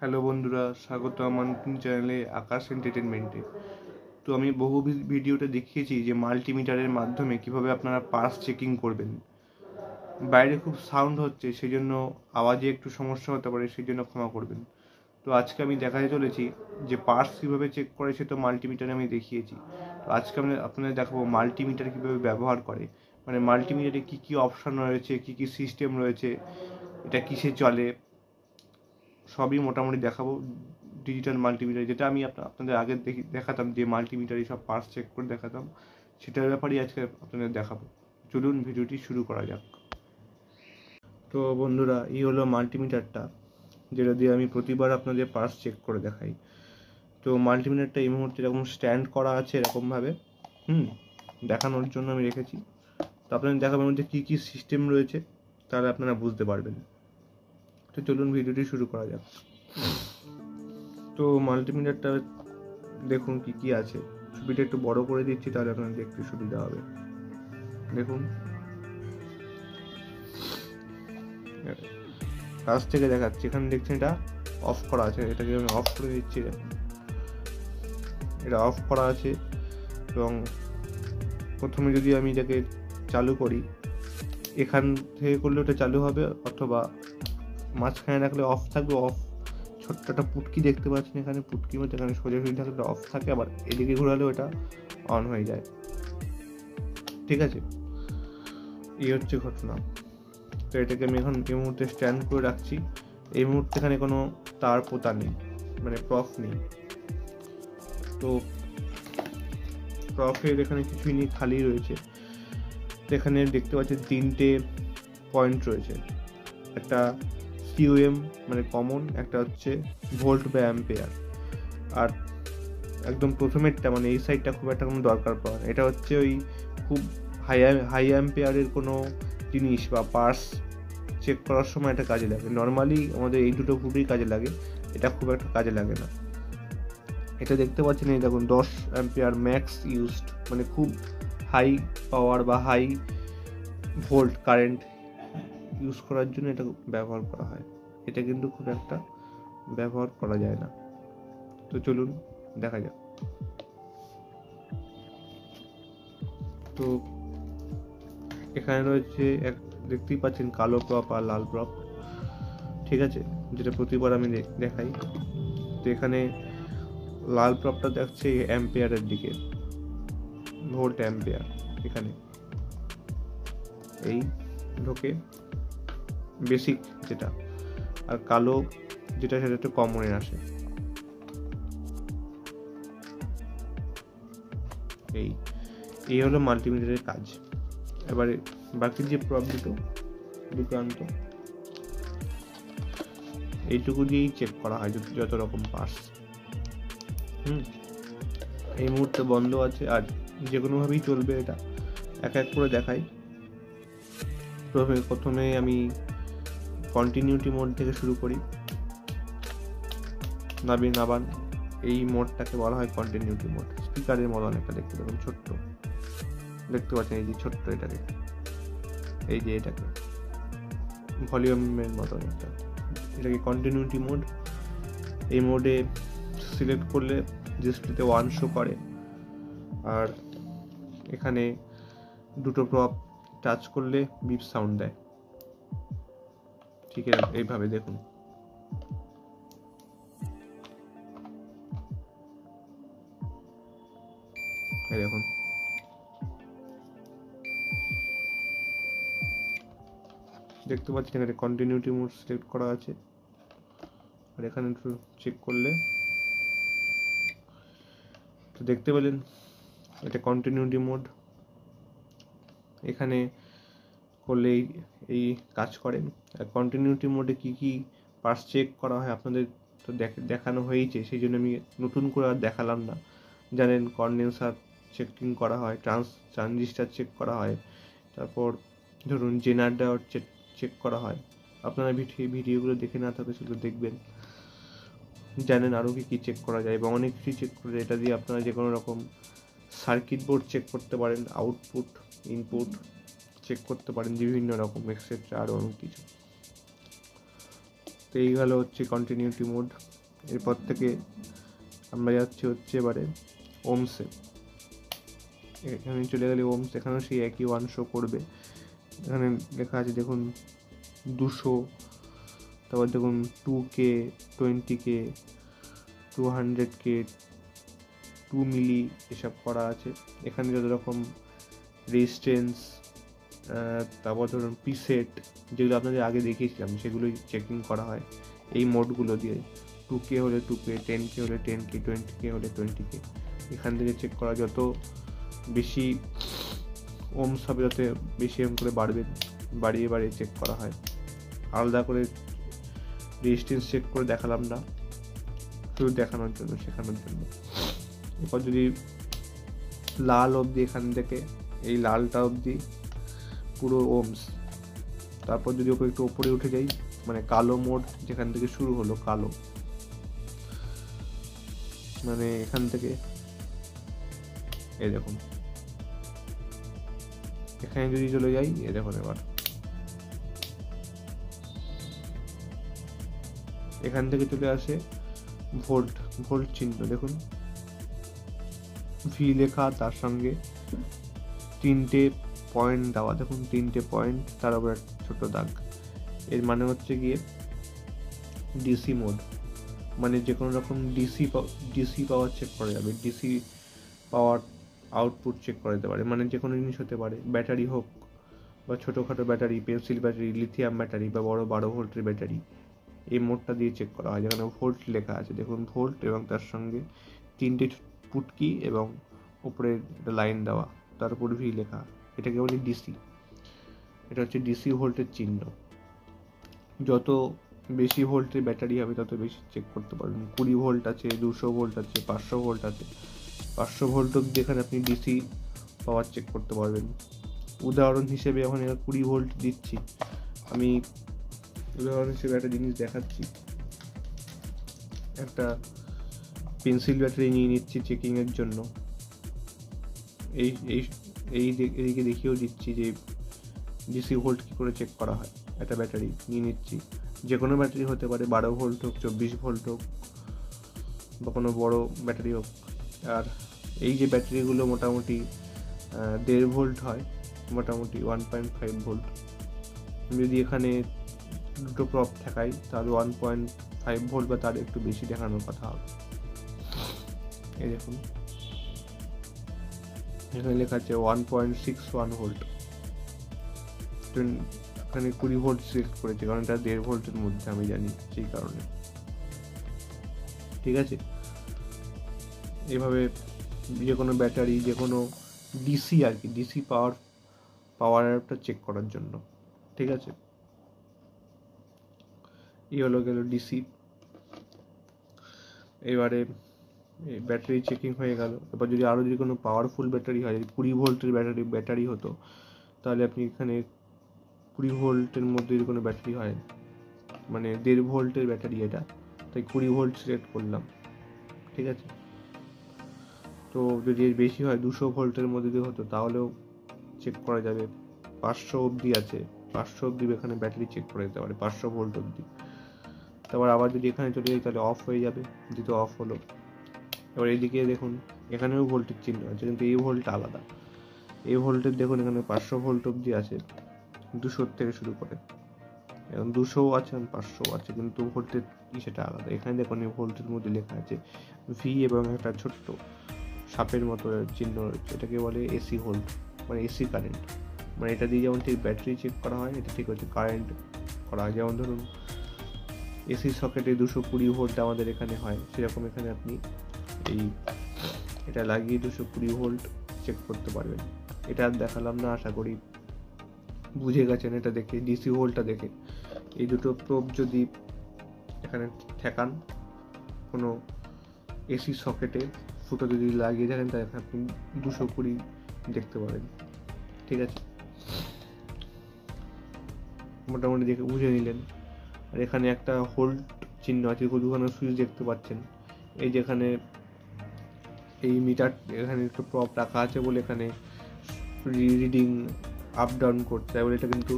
Hello বন্ধুরা, স্বাগত আমার নতুন চ্যানেলে আকাশ এন্টারটেনমেন্টে। তো আমি বহু ভিডিওতে দেখিয়েছি যে মাল্টিমিটারের মাধ্যমে কিভাবে আপনারা পার্স চেকিং করবেন। বাইরে খুব সাউন্ড হচ্ছে, সেই জন্য আওয়াজে একটু সমস্যা হতে পারে, সেই জন্য ক্ষমা করবেন। তো আজকে আমি দেখাতে চলেছি যে পার্স কীভাবে চেক করে, সে তো মাল্টিমিটারে আমি দেখিয়েছি। তো আজকে আমি আপনাদের দেখাবো মাল্টিমিটার কীভাবে ব্যবহার করে, মানে মাল্টিমিটারে কী কী অপশান রয়েছে, কী কী সিস্টেম রয়েছে, এটা কিসে চলে, সবই মোটামুটি দেখাবো। ডিজিটাল মাল্টিমিটার যেটা আমি আপনাদের আগে দেখাতাম, যে মাল্টিমিটারে সব পার্টস চেক করে দেখাতাম, সেটার ব্যাপারেই আজকে আপনাদের দেখাবো। চলুন ভিডিওটি শুরু করা যাক। তো বন্ধুরা, এই হলো মাল্টিমিটারটা, যেটা দিয়ে আমি প্রতিবার আপনাদের পার্টস চেক করে দেখাই। তো মাল্টিমিটারটা এই মুহূর্তে এরকম স্ট্যান্ড করা আছে এরকমভাবে, দেখানোর জন্য আমি রেখেছি। তো আপনাদের দেখাবার মধ্যে কী কী সিস্টেম রয়েছে, তাহলে আপনারা বুঝতে পারবেন। তো চলুন ভিডিওটি শুরু করা যাক। তো মাল্টিমিটারটা দেখুন কি কি আছে। ছবিটা একটু বড় করে দিচ্ছি, তাহলে আপনার দেখতে সুবিধা হবে। দেখুন, কাছ থেকে দেখাচ্ছি। এখানে দেখছেন এটা অফ করা আছে, এটাকে আমি অফ করে দিচ্ছি। দেখুন, এটা অফ করা আছে। এবং প্রথমে যদি আমি এটাকে চালু করি, এখান থেকে করলে ওটা চালু হবে, অথবা মাঝখানে রাখলে অফ থাকবে। অফ ছোট্ট একটা পুটকি দেখতে পাচ্ছেন এখানে, পুটকির মধ্যে এখানে সোজাসুজি থাকলে অফ থাকে, আবার এদিকে ঘোরালেও এটা অন হয়ে যায়। ঠিক আছে, এই হচ্ছে ঘটনা। তো এটাকে আমি এখন এই মুহূর্তে স্ট্যান্ড করে রাখছি। এই মুহূর্তে এখানে কোনো তার পোতা নেই, মানে প্রফ নেই। তো প্রফের এখানে কিছুই নেই, খালি রয়েছে। তো এখানে দেখতে পাচ্ছেন 3টে পয়েন্ট রয়েছে। একটা সিওএম মানে কমন, একটা হচ্ছে ভোল্ট বা অ্যাম্পিয়ার, আর একদম প্রথমেরটা মানে এই সাইডটা খুব একটা কোনো দরকার পড়ে না। এটা হচ্ছে ওই খুব হাই অ্যাম্পিয়ারের কোনো জিনিস বা পার্স চেক করার সময় এটা কাজে লাগে। নর্মালি আমাদের এই দুটো খুবই কাজে লাগে, এটা খুব একটা কাজে লাগে না। এটা দেখতে পাচ্ছেন, এই দেখুন 10 অ্যাম্পিয়ার ম্যাক্স ইউজড, মানে খুব হাই পাওয়ার বা হাই ভোল্ট কারেন্ট ইউজ করার জন্য এটা ব্যবহার করা হয়। এটা কিন্তু খুব একটা ব্যবহার করা যায় না। তো চলুন দেখা যাক। তো এখানে রয়েছে দেখতেই পাচ্ছেন কালো প্রপ আর লাল প্রপ, ঠিক আছে, যেটা প্রতিবার আমি দেখাই। তো এখানে লাল প্রপটা দেখছে অ্যাম্পিয়ারের দিকে, ভোল্ট অ্যাম্পিয়ার এখানে এই ঢোকে বেসিক যেটা, আর কালো যেটা সেটা একটু কমনে আসে। এই হলো মাল্টিমিটারের কাজ। এবারে বাকি যে প্রপ দুটো আনতো, এইটুকু দিয়েই চেক করা হয় যত রকম পার্স। এই মুহূর্তে বন্ধ আছে, আর যে কোনোভাবেই চলবে। এটা এক এক করে দেখাই। প্রথমে আমি কন্টিনিউটি মোড থেকে শুরু করি। নাবান এই মোডটাকে বলা হয় কন্টিনিউটি মোড। স্পিকারের মতন একটা দেখতে পাবেন, ছোট্ট দেখতে পাচ্ছেন, এই যে ছোট্ট এটাকে, এই যে এটাকে ভলিউমের মতন এটাকে কন্টিনিউটি মোড। এই মোডে সিলেক্ট করলে ডিসপ্লেতে 1 শো করে, আর এখানে দুটো প্রপ টাচ করলে বিপ সাউন্ড দেয়। ঠিক আছে, এইভাবে দেখুন। এই দেখুন, দেখতে পাচ্ছেন এখানে কন্টিনিউটি মোড সিলেক্ট করা আছে, আর এখানে একটু চেক করলে তো দেখতে পেলেন এটা কন্টিনিউটি মোড। এখানে করলে এই কাজ করে। আর কন্টিনিউটি মোডে কি কি পার্স চেক করা হয় আপনাদের তো দেখানো হয়েছে, সেই জন্য আমি নতুন করে আর দেখালাম না। জানেন, কন্ডেন্সার চেকিং করা হয়, ট্রানজিস্টার চেক করা হয়, তারপর ধরুন জেনার ডায়োড চেক করা হয়। আপনারা ভিডিওগুলো দেখে না থাকে সেগুলো দেখবেন, জানেন আরও কি চেক করা যায়, এবং অনেক কিছু চেক করে। এটা দিয়ে আপনারা যে কোনো রকম সার্কিট বোর্ড চেক করতে পারেন, আউটপুট ইনপুট চেক করতে পারেন, বিভিন্ন রকম এক্সেট্রা, আরও অনেক কিছু। তো এই গেল হচ্ছে কন্টিনিউটি মোড। এরপর থেকে আমরা যাচ্ছি হচ্ছে এবারে ওমসে। এখানে চলে গেলে ওমস, এখানেও সেই একই 1 শো করবে। এখানে লেখা আছে দেখুন 200, তারপর দেখুন 2K, 20K, 200K, 2 মিলি এসব করা আছে। এখানে যত রকম রেজিস্ট্যান্স, তারপর ধরুন প্রিসেট, যেগুলো আপনাদের আগে দেখিয়েছিলাম সেগুলোই চেকিং করা হয় এই মোডগুলো দিয়ে। 2K হলে 2K, 10K হলে 10K, 20K হলে 20K। এখান থেকে চেক করা, যত বেশি ওমস হবে তত বেশি করে বাড়িয়ে চেক করা হয়। আলাদা করে রেজিস্ট্যান্স চেক করে দেখালাম না, শুধু শেখানোর জন্য। এরপর যদি লাল অবধি, এখান থেকে এই লালটা অবধি পুরো ওমস। তারপর যদি ওপরে একটু ওপরে উঠে যাই, মানে কালো মোড যেখান থেকে শুরু হলো, কালো মানে এখান থেকে এই দেখুন, এখানে যদি চলে যাই, এই দেখুন এবার এখান থেকে চলে আসে ভোল্ট চিহ্ন, দেখুন ভি লেখা, তার সঙ্গে 3টে পয়েন্ট দেওয়া, দেখুন 3টে পয়েন্ট, তার উপর একটা ছোট দাগ। এর মানে হচ্ছে গিয়ে ডিসি মোড, মানে যে কোনো রকম ডিসি পাওয়ার চেক করা যাবে, ডিসি পাওয়ার আউটপুট চেক করা যেতে পারে। মানে যে কোনো জিনিস হতে পারে, ব্যাটারি হোক বা ছোটোখাটো battery, pencil battery, lithium battery বা বড় 12 ভোল্টের ব্যাটারি, এই মোডটা দিয়ে চেক করা হয়। যেখানে ভোল্ট লেখা আছে দেখুন, ভোল্ট, এবং তার সঙ্গে 3টে পুটকি এবং উপরে একটা লাইন দেওয়া, তার উপর ভি লেখা, এটাকে বলি ডিসি। এটা হচ্ছে ডিসি ভোল্টের চিহ্ন। যত বেশি ভোল্টের ব্যাটারি হবে তত বেশি চেক করতে পারবেন। 20 ভোল্ট আছে, 200 ভোল্ট আছে, 500 ভোল্ট আছে। 500 ভোল্ট অব্দি এখানে আপনি ডিসি পাওয়ার চেক করতে পারবেন। উদাহরণ হিসেবে এখন 20 ভোল্ট দিচ্ছি, আমি উদাহরণ হিসেবে একটা জিনিস দেখাচ্ছি। একটা পেন্সিল ব্যাটারি নিয়ে নিচ্ছি চেকিংয়ের জন্য। এইদিকে দেখিয়েও দিচ্ছি যে ডিসি ভোল্ট কী করে চেক করা হয়। একটা ব্যাটারি নিয়ে নিচ্ছি, যে কোনো ব্যাটারি হতে পারে, 12 ভোল্ট হোক, 24 ভোল্ট হোক, বা কোনো বড় ব্যাটারি হোক। আর এই যে ব্যাটারিগুলো মোটামুটি 1.5 ভোল্ট হয়, মোটামুটি 1.5 ভোল্ট। যদি এখানে দুটো প্রপ ঠেকাই তাহলে 1.5 ভোল্ট বা তার একটু বেশি দেখানোর কথা হবে। এই দেখুন এখানে লেখা আছে 1.61 ভোল্ট। এখানে 20 ভোল্ট সিলেক্ট করেছি কারণ এটা 1.5 ভোল্টের মধ্যে আমি জানি, সেই কারণে। ঠিক আছে, এভাবে যে কোনো ব্যাটারি, যে কোনো ডিসি আর কি, ডিসি পাওয়ারটা চেক করার জন্য। ঠিক আছে, এই হলো গেল ডিসি। এবারে ব্যাটারি চেকিং হয়ে গেল। এবার যদি আরও যদি কোনো পাওয়ারফুল ব্যাটারি হয়, 20 ভোল্টের ব্যাটারি হতো, তাহলে আপনি এখানে 20 ভোল্টের মধ্যে যদি কোনো ব্যাটারি হয়, মানে 1.5 ভোল্টের ব্যাটারি এটা, তাই 20 ভোল্ট সিলেক্ট করলাম। ঠিক আছে, তো যদি এর বেশি হয়, 200 ভোল্টের মধ্যে যদি হতো, তাহলেও চেক করা যাবে। 500 অবধি আছে, 500 অবধি এখানে ব্যাটারি চেক করা যেতে পারে, 500 ভোল্ট অবধি। তারপর আবার যদি এখানে চলে যাই তাহলে অফ হয়ে যাবে, যেহেতু অফ হলো। এবার এইদিকে দেখুন এখানেও ভোল্টের চিহ্ন আছে, কিন্তু এই ভোল্টটা আলাদা। এই ভোল্টের দেখুন এখানে 500 ভোল্ট অবধি আছে, 200 থেকে শুরু করে, এবং 200 আছে, 500 আছে, কিন্তু ভোল্টের সেটা আলাদা। এখানে দেখুন এই ভোল্টের মধ্যে লেখা আছে ভি এবং একটা ছোট্ট সাপের মতো চিহ্ন রয়েছে, এটাকে বলে এসি ভোল্ট, মানে এসি কারেন্ট। মানে এটা দিয়ে যেমন ঠিক ব্যাটারি চেক করা হয়, এটা ঠিক হচ্ছে কারেন্ট করা হয়। যেমন ধরুন এসি সকেটে 220 ভোল্ট আমাদের এখানে হয়, সেরকম এখানে আপনি এটা লাগিয়ে 220 ভোল্ট চেক করতে পারবেন। এটা আর দেখালাম না, আশা করি বুঝে গেছেন এটা দেখে, ডিসি ভোল্টটা দেখে। এই দুটো প্রোব যদি এখানে ঠেকান কোনো এসি সকেটে, ফুটো যদি লাগিয়ে থাকেন, তাহলে আপনি 220 দেখতে পাবেন। ঠিক আছে, মোটামুটি দেখে বুঝে নিলেন। আর এখানে একটা হোল্ড চিহ্ন আছে, দুখানে সুইচ দেখতে পাচ্ছেন। এই যেখানে এই মিটার, এখানে একটু প্রপ রাখা আছে বলে এখানে রিডিং আপ ডাউন করতে হয় বলে, এটা কিন্তু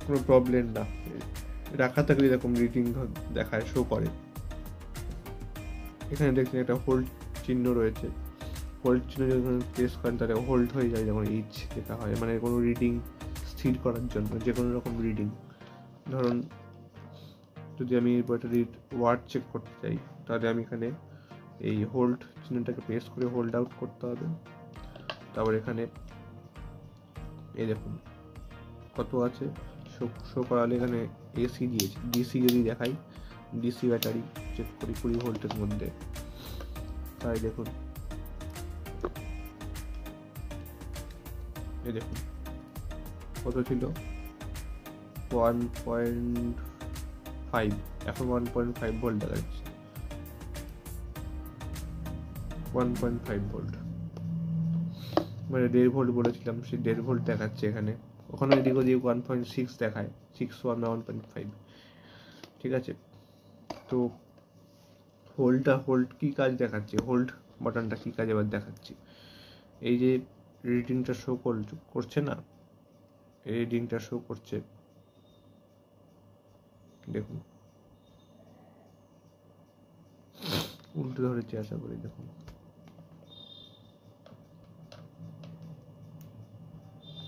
কোনো প্রবলেম না। রাখা থাকলে এরকম রিডিং দেখায়, শো করে। এখানে দেখছেন একটা হোল্ড চিহ্ন রয়েছে, হোল্ড চিহ্ন যখন প্রেস করেন তাহলে হোল্ড হয়ে যায়, যখন এইচ লেখা হয়, মানে কোনো রিডিং স্থির করার জন্য, যে কোনো রকম রিডিং। ধরুন যদি আমি ব্যাটারির ওয়াট চেক করতে চাই, তাহলে আমি এখানে এই হোল্ড চিহ্নটাকে প্রেস করে হোল্ড আউট করতে হবে। তারপর এখানে এই দেখুন কত আছে শো করালে এখানে এসি দিয়েছে, ডিসি যদি দেখাই, ডিসি ব্যাটারি চেক করি 20 ভোল্টের মধ্যে, তাই দেখুন এই দেখুন কত ছিল 1.5, এখন 1.5 ভোল্ট দেখা যাচ্ছে, 1.5 ভোল্ট, মানে 1.5 ভোল্ট বলেছিলাম, সে 1.5 ভোল্ট দেখাচ্ছে এখানে। ওখানে এদিক ওদিক 1.6 দেখায়, 6.1 না 1.5, ঠিক আছে। তো হোল্ড কি কাজ দেখাচ্ছে, হোল্ড বাটনটা কি কাজ এবার দেখাচ্ছি। এই যে রিডিংটা শো করছে না, এই রিডিংটা শো করছে, দেখুন উল্টো ধরেছি আশা করি, দেখুন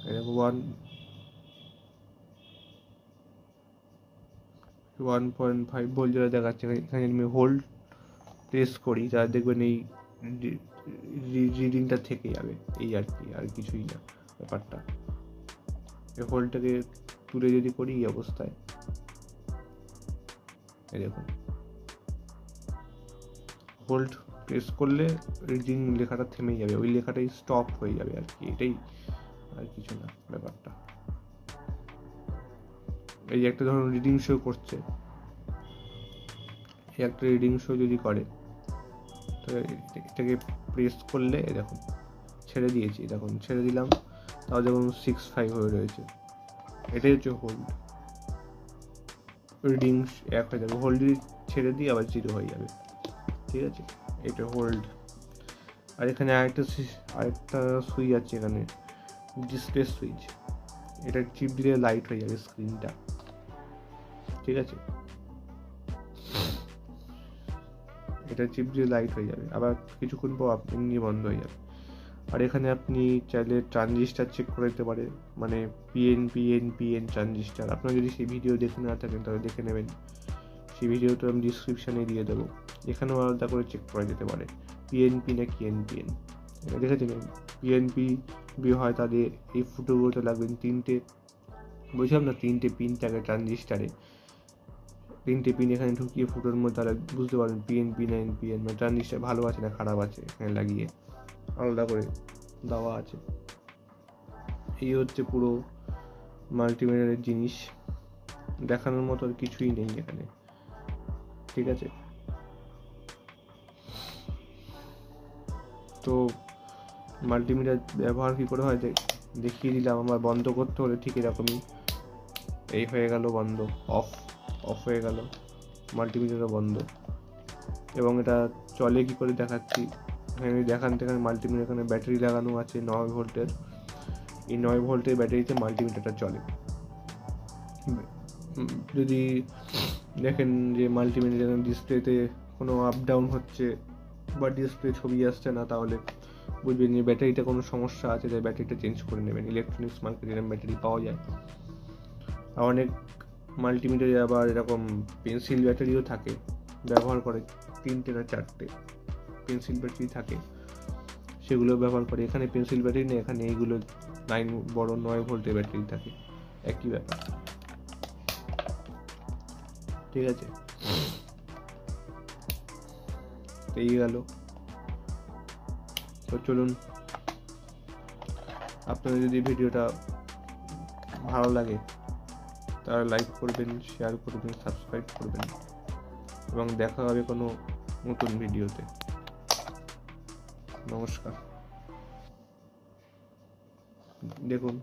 এরকম 1.5 ভোল্ট যেটা দেখাচ্ছে। এখানে আমি হোল্ড প্রেস করি, তাহলে দেখবেন এই রিডিংটা থেকে যাবে, এই আর কি, আর কিছুই না ব্যাপারটা। এই হোল্ডটাকে তুলে যদি করি এই অবস্থায়, এই দেখুন হোল্ড প্রেস করলে রিডিং লেখাটা থেমে যাবে, ওই লেখাটাই স্টপ হয়ে যাবে আর কি, এটাই, আর কিছু না ব্যাপারটা। এই যে একটা ধরুন রিডিং শো করছে, এই একটা রিডিং শো যদি করে, তো এটাকে প্রেস করলে দেখুন ছেড়ে দিয়েছি, দেখুন ছেড়ে দিলাম, তাও দেখুন 6.5 হয়ে রয়েছে, এটাই হচ্ছে হোল্ড। রিডিং 1 হয়ে যাবে, হোল্ড ছেড়ে দিয়ে আবার 0 হয়ে যাবে, ঠিক আছে, এটা হোল্ড। আর এখানে আরেকটা সুইচ আছে, এখানে ডিসপ্লে সুইচ, এটা চিপ দিলে লাইট হয়ে যাবে স্ক্রিনটা, ঠিক আছে, এটা চিপ দিয়ে লাইট হয়ে যাবে, আবার কিছুক্ষণ পর এমনি বন্ধ হয়ে যাবে। আর এখানে আপনি চাইলে ট্রানজিস্টার চেক করে দিতে পারে, মানে পিএনপি এনপিএন ট্রানজিস্টার। আপনারা যদি সেই ভিডিও দেখে না থাকেন তাহলে দেখে নেবেন, সেই ভিডিওটা আমি ডিসক্রিপশানে দিয়ে দেবো। এখানেও আলাদা করে চেক করা যেতে পারে পিএনপি না কি এনপিএন। দেখেছেন পিএনপি হয়, তাহলে এই ফুটোগুলোতে লাগবেন 3টে, বুঝলাম না, 3টে পিন থাকে ট্রানজিস্টারে, 3টে পিন এখানে ঢুকিয়ে ফুটোর মধ্যে তাহলে বুঝতে পারবেন পিএনপি না এনপিএন, মানে ট্রানজিস্টার ভালো আছে না খারাপ আছে, এখানে লাগিয়ে আলাদা করে দেওয়া আছে। এই হচ্ছে পুরো মাল্টিমিটারের জিনিস, দেখানোর মতো আর কিছুই নেই এখানে, ঠিক আছে। তো মাল্টিমিটার ব্যবহার কী করে হয় দেখিয়ে দিলাম। আমার বন্ধ করতে হলে ঠিক এরকমই, এই হয়ে গেল বন্ধ, অফ হয়ে গেল, মাল্টিমিটারও বন্ধ। এবং এটা চলে কী করে দেখাচ্ছি, এখানে দেখান থেকে মাল্টিমিটার, এখানে ব্যাটারি লাগানো আছে 9 ভোল্টের, এই 9 ভোল্টের ব্যাটারিতে মাল্টিমিটারটা চলে। যদি দেখেন যে মাল্টিমিটার ডিসপ্লেতে কোনো আপ ডাউন হচ্ছে বা ডিসপ্লে ছবি আসছে না, তাহলে বুঝবেন যে ব্যাটারিটা কোনো সমস্যা আছে, তাই ব্যাটারিটা চেঞ্জ করে নেবেন। ইলেকট্রনিক্স মার্কেটে এরকম ব্যাটারি পাওয়া যায়। আর অনেক মাল্টিমিটারে আবার এরকম পেন্সিল ব্যাটারিও থাকে, ব্যবহার করে 3টে না 4টে পেন্সিল ব্যাটারি থাকে, সেগুলো ব্যবহার করে। এখানে পেন্সিল ব্যাটারি নেই, এখানে এইগুলো 9 ভোল্টের ব্যাটারি থাকে, একই ব্যাপার, ঠিক আছে। এই গেল। তো চলুন, আপনাদের যদি ভিডিওটা ভালো লাগে তাহলে লাইক করবেন, শেয়ার করবেন, সাবস্ক্রাইব করবেন, এবং দেখা হবে কোনো নতুন ভিডিওতে। নমস্কার। দেখুন